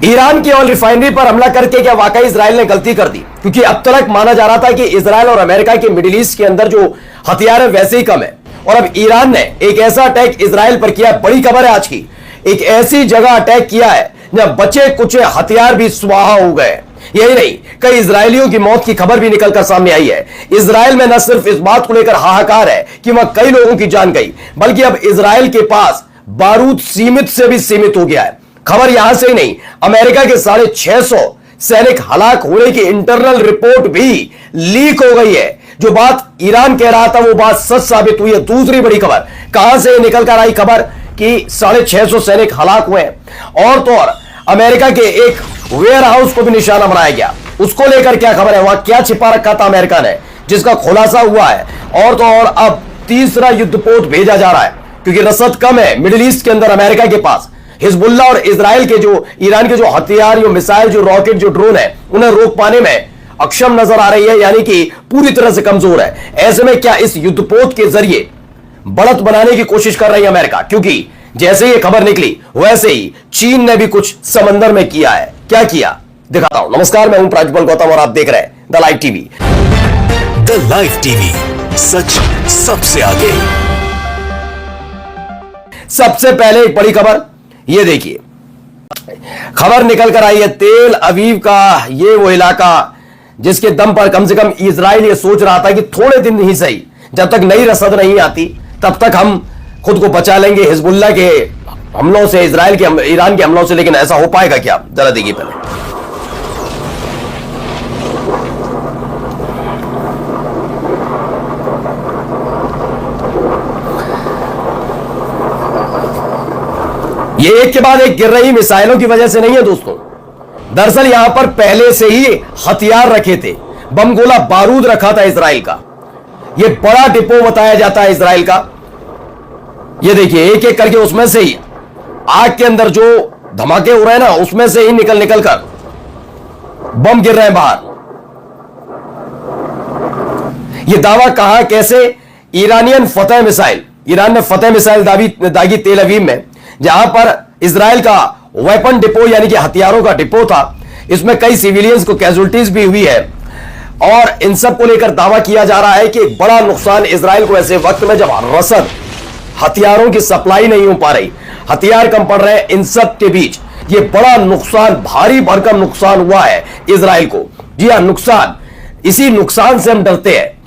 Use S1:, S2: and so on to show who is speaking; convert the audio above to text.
S1: Iran की oil refinery पर हमला करके क्या वाकई इजराइल ने गलती कर दी? क्योंकि अब तक माना जा रहा था कि इजराइल और अमेरिका के मिडिल ईस्ट के अंदर जो हथियार है वैसे ही कम है, और अब ईरान ने एक ऐसा अटैक इजराइल पर किया। बड़ी खबर है आज की, एक ऐसी जगह अटैक किया है जहां बचे कुछ हथियार भी स्वाहा हो गए। यही नहीं, कई इजरायलियों की मौत की खबर भी निकलकर सामने आई है। इजराइल में न सिर्फ इस बात को लेकर हाहाकार है कि वहां कई लोगों की जान गई, बल्कि अब इजराइल के पास बारूद सीमित से भी सीमित हो गया है। खबर यहां से ही नहीं, अमेरिका के 650 सैनिक हलाक होने की इंटरनल रिपोर्ट भी लीक हो गई है। जो बात ईरान कह रहा था वो बात सच साबित हुई है। दूसरी बड़ी खबर कहां से निकल कर आई खबर कि 650 सैनिक हलाक हुए हैं, और तो और अमेरिका के एक वेयर हाउस को भी निशाना बनाया गया। उसको लेकर क्या खबर है, वहां क्या छिपा रखा था अमेरिका ने, जिसका खुलासा हुआ है। और तो और अब तीसरा युद्धपोत भेजा जा रहा है, क्योंकि रसद कम है मिडिल ईस्ट के अंदर अमेरिका के पास। हिजबुल्लाह और इजराइल के जो ईरान के जो हथियार, जो मिसाइल, जो रॉकेट, जो ड्रोन है, उन्हें रोक पाने में अक्षम नजर आ रही है, यानी कि पूरी तरह से कमजोर है। ऐसे में क्या इस युद्धपोत के जरिए बढ़त बनाने की कोशिश कर रही है अमेरिका? क्योंकि जैसे ये खबर निकली वैसे ही चीन ने भी कुछ समंदर में किया है। क्या किया दिखाता हूं। नमस्कार, मैं हूं प्राज्वल गौतम और आप देख रहे हैं the live TV.
S2: The live TV, सच सबसे आगे।
S1: सबसे पहले एक बड़ी खबर ये देखिए, खबर निकल कर आई है तेल अवीव का, ये वो इलाका जिसके दम पर कम से कम इजराइल ये सोच रहा था कि थोड़े दिन ही सही, जब तक नई रसद नहीं आती तब तक हम खुद को बचा लेंगे हिजबुल्लाह के हमलों से, इजराइल के ईरान के हमलों से। लेकिन ऐसा हो पाएगा क्या? जरा देखिए पहले। ये एक के बाद एक गिर रही मिसाइलों की वजह से नहीं है दोस्तों। दरअसल यहां पर पहले से ही हथियार रखे थे, बम गोला बारूद रखा था इजराइल का। यह बड़ा डिपो बताया जाता है इजराइल का। ये देखिए एक एक करके उसमें से ही आग के अंदर जो धमाके हो रहे हैं ना, उसमें से ही निकल कर बम गिर रहे हैं बाहर। यह दावा कहां कैसे? ईरानियन फतेह मिसाइल, ईरान ने फतेह मिसाइल दागी तेल अवीव में, जहां पर इजराइल का वेपन डिपो यानी कि हथियारों का डिपो था। इसमें कई सिविलियंस को कैजुअल्टीज भी हुई है, और इन सब को लेकर दावा किया जा रहा है कि बड़ा नुकसान इजराइल को ऐसे वक्त में जब रसद हथियारों की सप्लाई नहीं हो पा रही, हथियार कम पड़ रहे हैं, इन सब के बीच ये बड़ा नुकसान, भारी भरकम नुकसान हुआ है इजराइल को। जी हां, नुकसान, इसी नुकसान से हम डरते हैं।